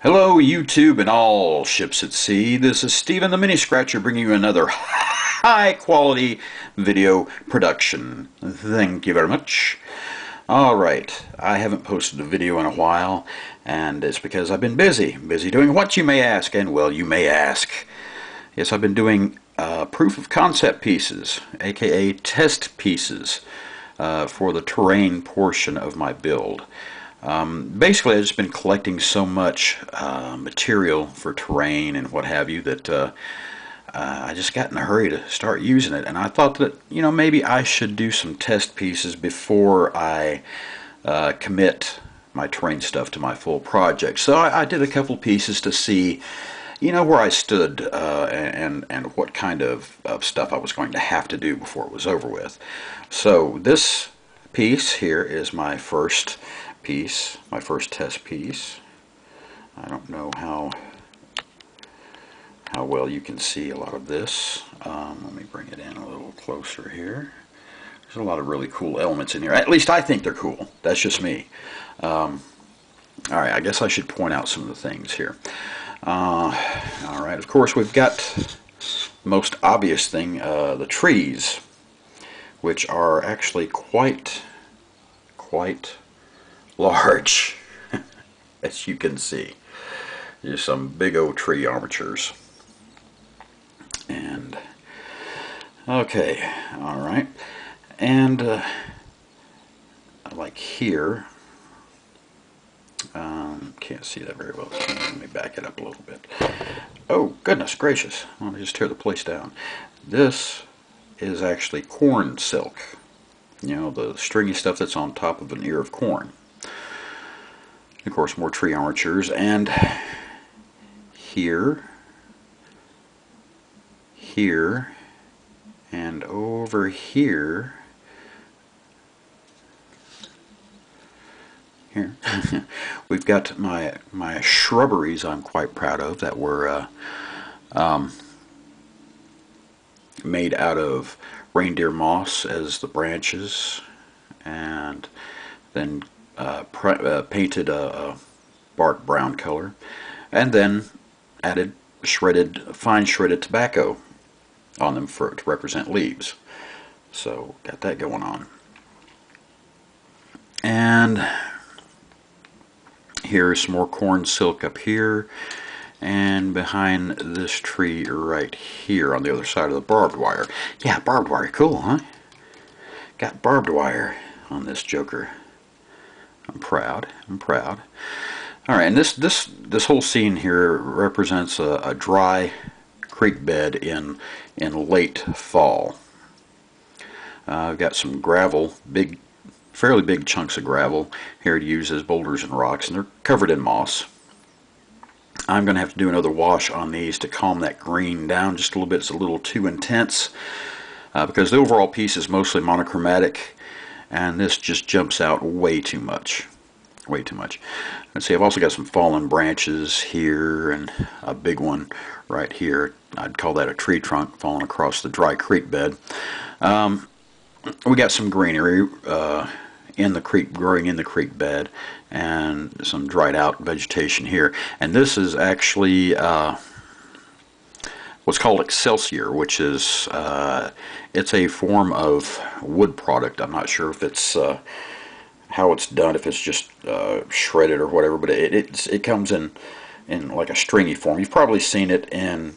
Hello YouTube and all ships at sea. This is Steven the Mini Scratcher bringing you another high quality video production. Thank you very much. Alright, I haven't posted a video in a while, and it's because I've been busy doing what, you may ask. And well, you may ask. Yes, I've been doing proof of concept pieces, aka test pieces, for the terrain portion of my build. Basically, I've just been collecting so much material for terrain and what have you that I just got in a hurry to start using it. And I thought that, maybe I should do some test pieces before I commit my terrain stuff to my full project. So I did a couple pieces to see, where I stood and what kind of stuff I was going to have to do before it was over with. So this piece here is my first piece, my first test piece. I don't know how well you can see a lot of this. Let me bring it in a little closer here. There's a lot of really cool elements in here. At least I think they're cool. That's just me. Alright, I guess I should point out some of the things here. Alright, of course we've got the most obvious thing, the trees, which are actually quite large, as you can see. There's some big old tree armatures. And okay, alright, and like here, can't see that very well. Let me back it up a little bit. Oh goodness gracious, let me just tear the place down. This is actually corn silk, the stringy stuff that's on top of an ear of corn. Of course, more tree armatures, and here, and over here, we've got my shrubberies I'm quite proud of that were made out of reindeer moss as the branches, and then painted a bark brown color, and then added fine shredded tobacco on them to represent leaves. So got that going on. And here's some more corn silk up here, and behind this tree right here on the other side of the barbed wire. Yeah, barbed wire, cool, huh? Got barbed wire on this joker. I'm proud. Alright, and this whole scene here represents a dry creek bed in late fall. I've got some gravel, fairly big chunks of gravel here to use as boulders and rocks, and they're covered in moss. I'm going to have to do another wash on these to calm that green down just a little bit. It's a little too intense because the overall piece is mostly monochromatic, and this just jumps out way too much. Let's see, I've also got some fallen branches here and a big one right here. I'd call that a tree trunk falling across the dry creek bed. We got some greenery in the creek, growing in the creek bed, and some dried out vegetation here. And this is actually what's called Excelsior, which is it's a form of wood product. I'm not sure if it's how it's done, if it's just shredded or whatever, but it comes in like a stringy form. You've probably seen it in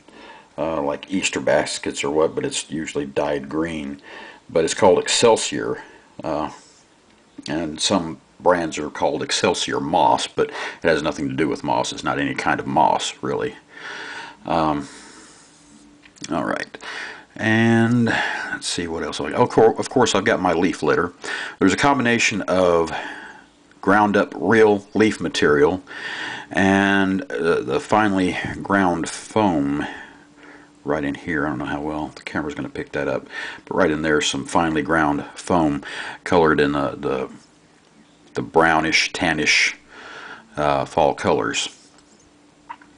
like Easter baskets or what, but it's usually dyed green. But it's called Excelsior, and some brands are called Excelsior Moss, but it has nothing to do with moss. It's not any kind of moss, really. Alright, and let's see what else. Of course, I've got my leaf litter. There's a combination of ground up real leaf material and the finely ground foam right in here. I don't know how well the camera's going to pick that up, but right in there, some finely ground foam colored in the brownish, tannish fall colors.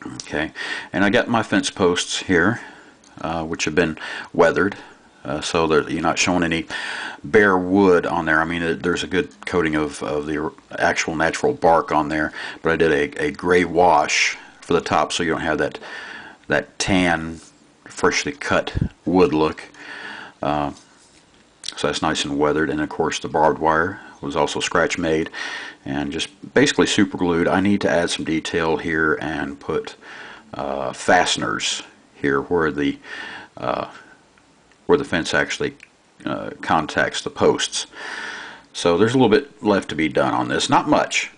Okay, and I got my fence posts here, which have been weathered. so that you're not showing any bare wood on there. I mean, there's a good coating of the actual natural bark on there, but I did a gray wash for the top so you don't have that tan, freshly cut wood look. So that's nice and weathered, and of course the barbed wire was also scratch made and just basically super glued. I need to add some detail here and put fasteners here where the fence actually contacts the posts. So there's a little bit left to be done on this. Not much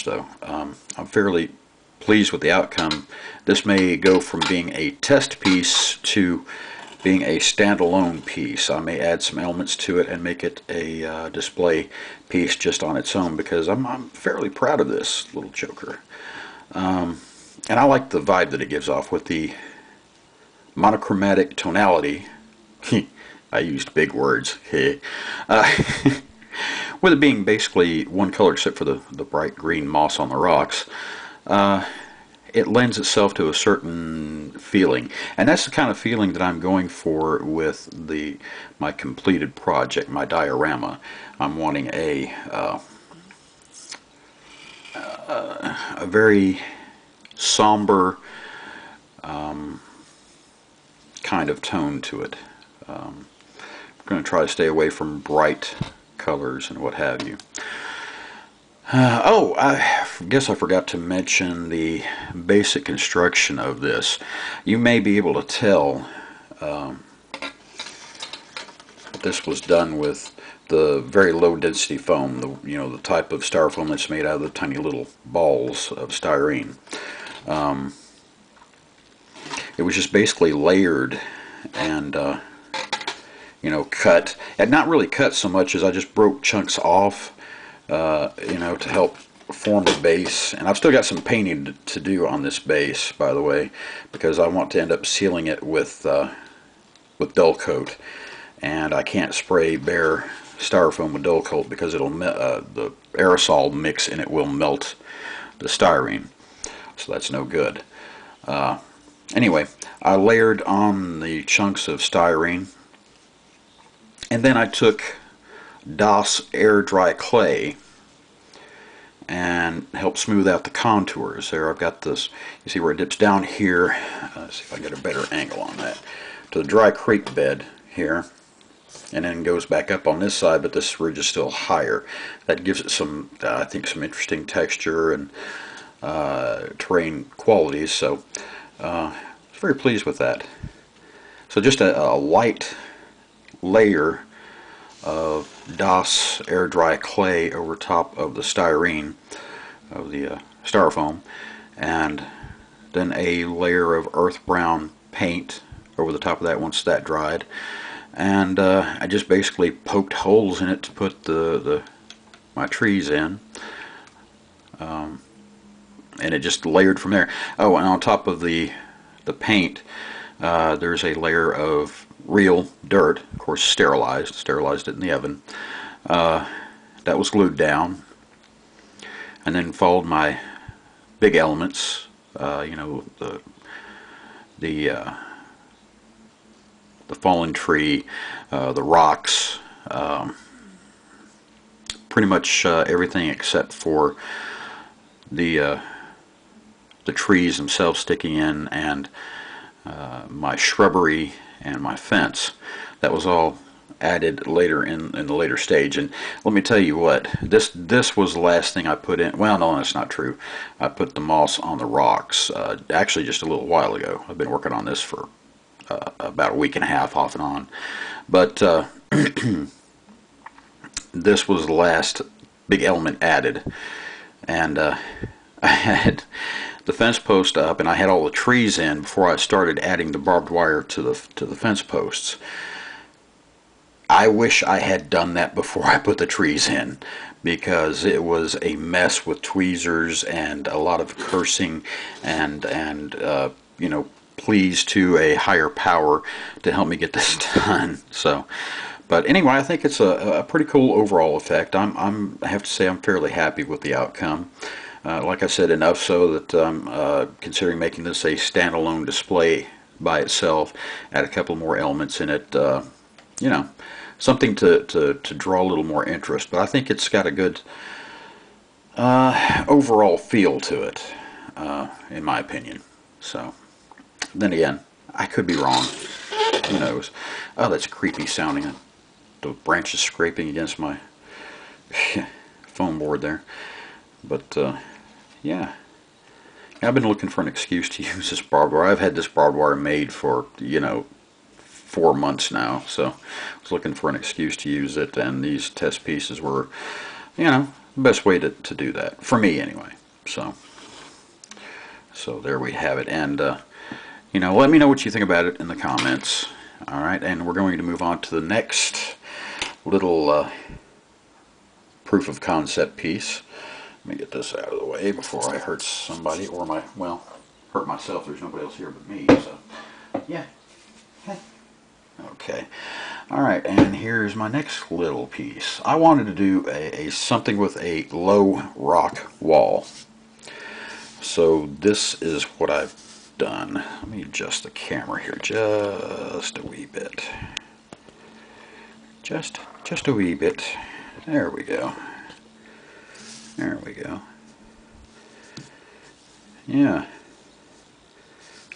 though. I'm fairly pleased with the outcome. This may go from being a test piece to being a standalone piece. I may add some elements to it and make it a display piece just on its own, because I'm fairly proud of this little joker. And I like the vibe that it gives off with the monochromatic tonality. I used big words. With it being basically one color except for the bright green moss on the rocks, it lends itself to a certain feeling, and that's the kind of feeling that I'm going for with my completed project, my diorama. I'm wanting a very somber kind of tone to it. I'm going to try to stay away from bright colors and what have you. Oh, I guess I forgot to mention the basic construction of this. You may be able to tell that this was done with the very low density foam, the type of styrofoam that's made out of the tiny little balls of styrene. It was just basically layered and cut, and not really cut so much as I just broke chunks off. To help form the base. And I've still got some painting to do on this base, by the way, because I want to end up sealing it with dull coat, and I can't spray bare styrofoam with dull coat because it'll the aerosol mix in it will melt the styrene, so that's no good. Anyway, I layered on the chunks of styrene, and then I took DOS air dry clay and help smooth out the contours. There, I've got this, you see where it dips down here. Let's see if I can get a better angle on that, to the dry crepe bed here, and then goes back up on this side, but this ridge is still higher. That gives it some, I think, some interesting texture and terrain qualities. So I was very pleased with that. So just a light layer of DOS air dry clay over top of the styrene, of the styrofoam, and then a layer of earth brown paint over the top of that once that dried, and I just basically poked holes in it to put my trees in, and it just layered from there. Oh, and on top of the paint, there's a layer of real dirt, of course sterilized it in the oven. That was glued down, and then followed my big elements, the fallen tree, the rocks, pretty much everything except for the trees themselves sticking in, and my shrubbery and my fence. That was all added later in the later stage. And let me tell you what, this was the last thing I put in. Well, no, that's not true. I put the moss on the rocks actually just a little while ago. I've been working on this for about a week and a half off and on, but this was the last big element added. And I had the fence post up, and I had all the trees in before I started adding the barbed wire to the fence posts. I wish I had done that before I put the trees in, because it was a mess with tweezers and a lot of cursing and pleas to a higher power to help me get this done. So, but anyway, I think it's a pretty cool overall effect. I have to say I'm fairly happy with the outcome. Like I said, enough so that I'm considering making this a standalone display by itself, add a couple more elements in it, you know, something to draw a little more interest. But I think it's got a good overall feel to it, in my opinion. So, then again, I could be wrong. Who knows? Oh, that's creepy sounding. The branches scraping against my foam board there. But, yeah. I've been looking for an excuse to use this barbed wire. I've had this barbed wire made for, 4 months now. So, I was looking for an excuse to use it. And these test pieces were, the best way to do that. For me, anyway. So there we have it. And, let me know what you think about it in the comments. All right, and we're going to move on to the next little proof of concept piece. Let me get this out of the way before I hurt somebody or hurt myself. There's nobody else here but me. So, yeah. Okay. All right, and here's my next little piece. I wanted to do a something with a low rock wall. So this is what I've done. Let me adjust the camera here just a wee bit. Just a wee bit. There we go. There we go. Yeah.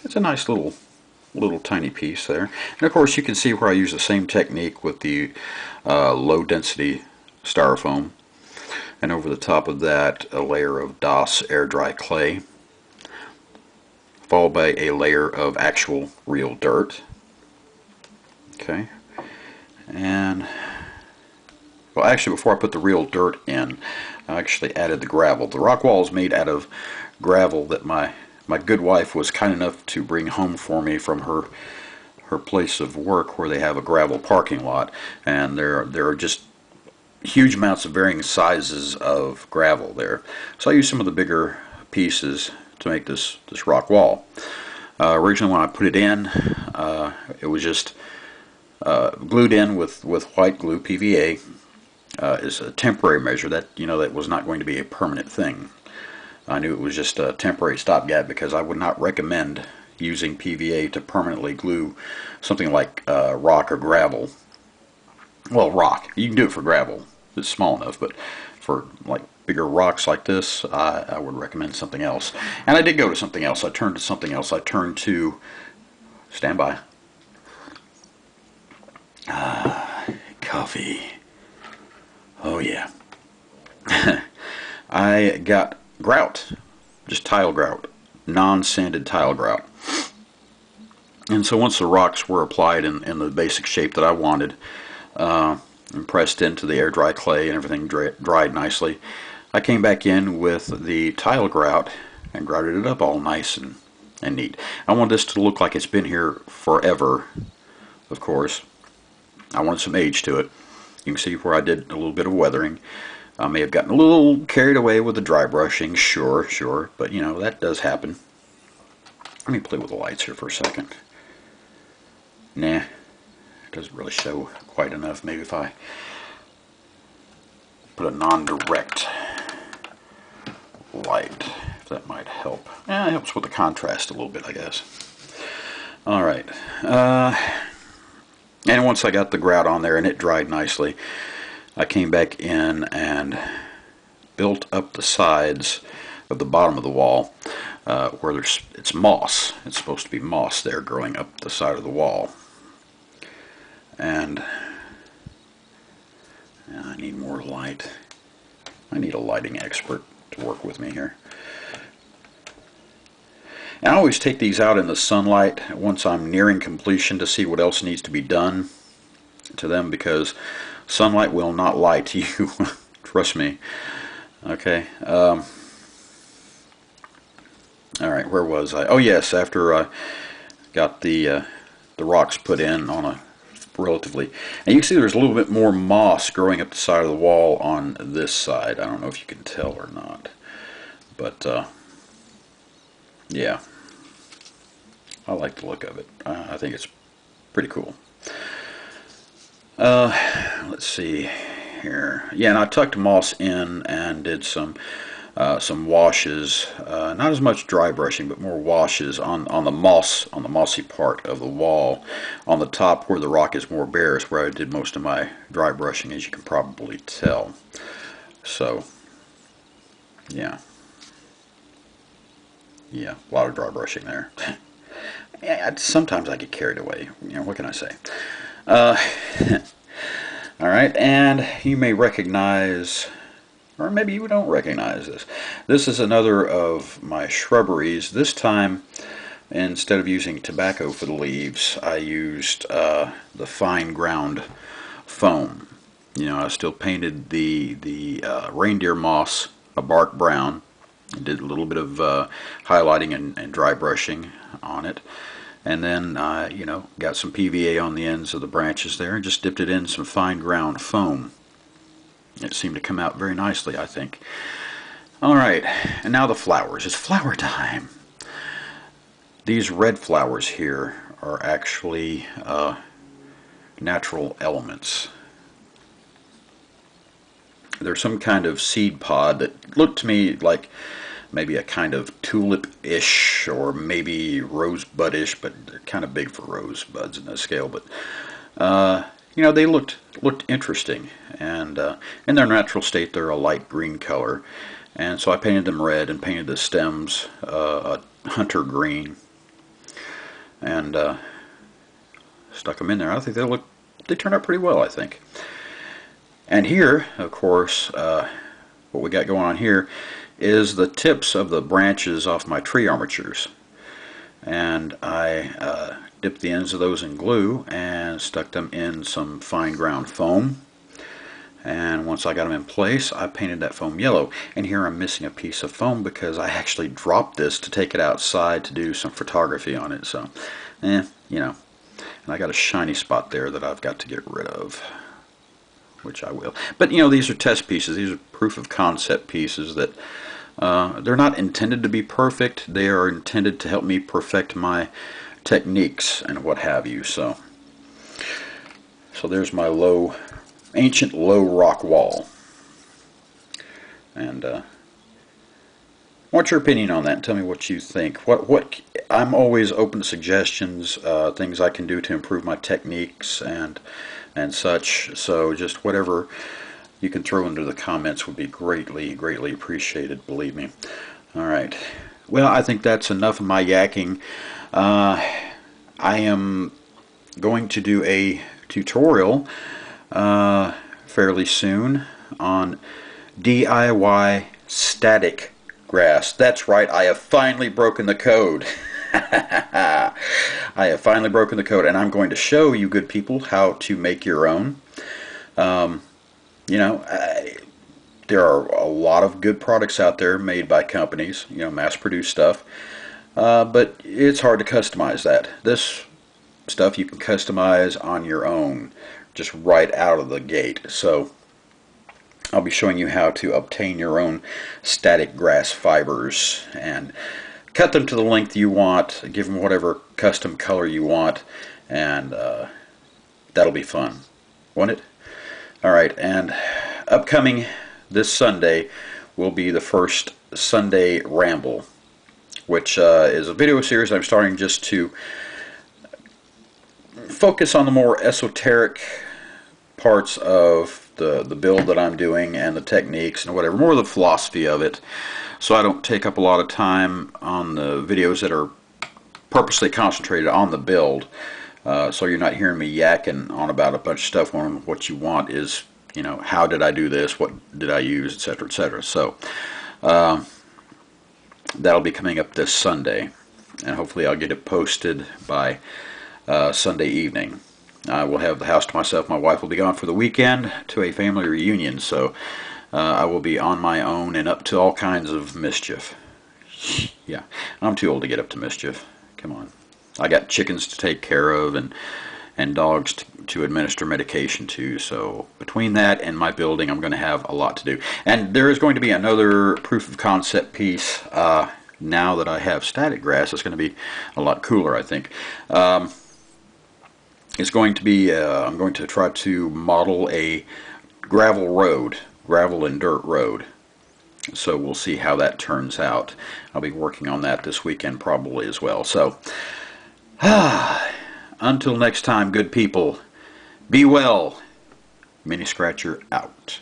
It's a nice little tiny piece there. And of course you can see where I use the same technique with the low density styrofoam. And over the top of that, a layer of DOS air dry clay, followed by a layer of actual real dirt. Okay. And, well, actually, before I put the real dirt in, I actually added the gravel. The rock wall is made out of gravel that my good wife was kind enough to bring home for me from her place of work, where they have a gravel parking lot, and there are just huge amounts of varying sizes of gravel there. So I used some of the bigger pieces to make this rock wall. Originally, when I put it in, it was just glued in with white glue. PVA is a temporary measure. That that was not going to be a permanent thing. I knew it was just a temporary stopgap, because I would not recommend using PVA to permanently glue something like rock or gravel. Well, rock. You can do it for gravel. It's small enough, but for like bigger rocks like this, I would recommend something else. And I did go to something else. I turned to something else. I turned to, stand by, coffee. Oh yeah. I got grout, just tile grout, non-sanded tile grout. And so once the rocks were applied in the basic shape that I wanted, and pressed into the air dry clay and everything dried nicely, I came back in with the tile grout and grouted it up all nice and neat. I want this to look like it's been here forever, of course. I wanted some age to it. You can see where I did a little bit of weathering. I may have gotten a little carried away with the dry brushing, sure, but that does happen. Let me play with the lights here for a second. Nah, it doesn't really show quite enough. Maybe if I put a non-direct light, if that might help. Yeah, it helps with the contrast a little bit, I guess. Alright, and once I got the grout on there and it dried nicely, I came back in and built up the sides of the bottom of the wall, where it's moss. It's supposed to be moss there growing up the side of the wall. And I need more light. I need a lighting expert to work with me here. And I always take these out in the sunlight once I'm nearing completion to see what else needs to be done to them, because sunlight will not lie to you. Trust me. Okay. Alright, where was I? Oh yes, after I got the rocks put in on a relatively, and you can see there's a little bit more moss growing up the side of the wall on this side. I don't know if you can tell or not, but yeah, I like the look of it. I think it's pretty cool. Let's see here. Yeah, and I tucked moss in and did some some washes, not as much dry brushing, but more washes on the mossy part of the wall. On the top where the rock is more bare is where I did most of my dry brushing, as you can probably tell. So, yeah. Yeah, a lot of dry brushing there. Yeah, sometimes I get carried away. You know, what can I say? Alright, and you may recognize, or maybe you don't recognize this. This is another of my shrubberies. This time, instead of using tobacco for the leaves, I used the fine ground foam. You know, I still painted the reindeer moss a bark brown. I did a little bit of highlighting and dry brushing on it. And then, you know, got some PVA on the ends of the branches there and just dipped it in some fine ground foam. It seemed to come out very nicely, I think. Alright, and now the flowers. It's flower time. These red flowers here are actually natural elements. They're some kind of seed pod that looked to me like maybe a kind of tulip-ish or maybe rosebud-ish, but they're kind of big for rosebuds in this scale. But you know, they looked interesting, and in their natural state they're a light green color, and so I painted them red and painted the stems a hunter green, and stuck them in there. I think they turned out pretty well, I think. And here, of course, what we got going on here is the tips of the branches off my tree armatures. And I dipped the ends of those in glue and stuck them in some fine ground foam. And once I got them in place, I painted that foam yellow. And here I'm missing a piece of foam because I actually dropped this to take it outside to do some photography on it. So, you know. And I got a shiny spot there that I've got to get rid of, which I will. But you know, these are test pieces. These are proof of concept pieces that they're not intended to be perfect. They are intended to help me perfect my techniques and what have you. So there's my ancient low rock wall. And what's your opinion on that? Tell me what you think. What I'm always open to suggestions, things I can do to improve my techniques and such. So just whatever you can throw into the comments would be greatly appreciated, believe me. Alright, well, I think that's enough of my yakking. I am going to do a tutorial fairly soon on DIY static grass. That's right, I have finally broken the code. I have finally broken the code, and I'm going to show you good people how to make your own. You know, there are a lot of good products out there made by companies, you know, mass-produced stuff, but it's hard to customize that. This stuff you can customize on your own, just right out of the gate. So I'll be showing you how to obtain your own static grass fibers and cut them to the length you want, give them whatever custom color you want, and that'll be fun, won't it? Alright, and upcoming this Sunday will be the first Sunday Ramble, which is a video series I'm starting just to focus on the more esoteric parts of the build that I'm doing and the techniques and whatever, more of the philosophy of it, so I don't take up a lot of time on the videos that are purposely concentrated on the build. So you're not hearing me yakking on about a bunch of stuff. What you want is, you know, how did I do this, what did I use, etc., etc. So that'll be coming up this Sunday, and hopefully I'll get it posted by Sunday evening. I will have the house to myself. My wife will be gone for the weekend to a family reunion, so I will be on my own and up to all kinds of mischief. Yeah, I'm too old to get up to mischief. Come on. I got chickens to take care of and dogs to administer medication to, so between that and my building, I'm going to have a lot to do. And there is going to be another proof of concept piece now that I have static grass. It's going to be a lot cooler, I think. It's going to be, I'm going to try to model a gravel and dirt road. So we'll see how that turns out. I'll be working on that this weekend probably as well. So until next time, good people, be well. Mini Scratcher out.